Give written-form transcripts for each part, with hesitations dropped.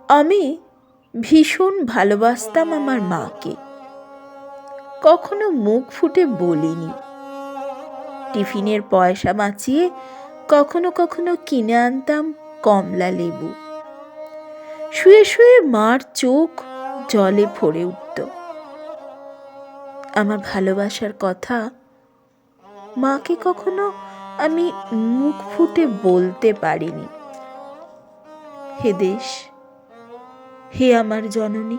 আমি ভীষণ ভালোবাসতাম আমার মাকে। কখনো মুখ ফুটে বলিনি। টিফিনের পয়সা বাঁচিয়ে কখনো কখনো কিনে আনতাম কমলা লেবু। শুয়ে শুয়ে মার চোখ জলে ভরে উঠত। আমার ভালোবাসার কথা মাকে কখনো আমি মুখ ফুটে বলতে পারিনি। হে দেশ, হে আমার জননী,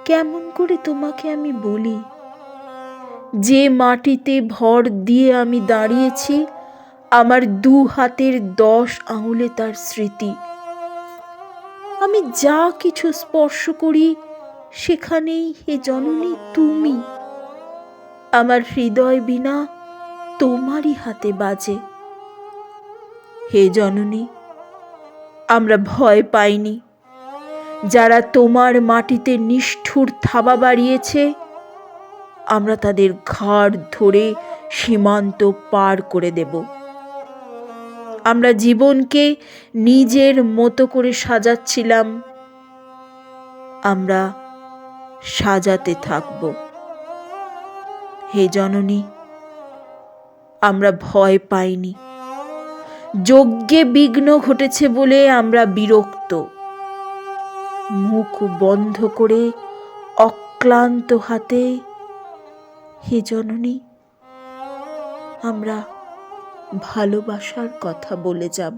কেমন করে তোমাকে আমি বলি? যে মাটিতে ভর দিয়ে আমি দাঁড়িয়েছি, আমার 2 হাতের 10 আঙুলে তার স্মৃতি। আমি যা কিছু স্পর্শ করি সেখানেই হে জননী তুমি। আমার হৃদয় বিনা তোমারই হাতে বাজে। হে জননী, আমরা ভয় পাইনি। যারা তোমার মাটিতে নিষ্ঠুর থাবা বাড়িয়েছে, আমরা তাদের ঘাড় ধরে সীমান্ত পার করে দেব। আমরা জীবনকে নিজের মতো করে সাজাচ্ছিলাম, আমরা সাজাতে থাকব। হে জননী, আমরা ভয় পাইনি। যজ্ঞে বিঘ্ন ঘটেছে বলে আমরা বিরক্ত। মুখ বন্ধ করে অক্লান্ত হাতে, হে জননী, আমরা ভালোবাসার কথা বলে যাব।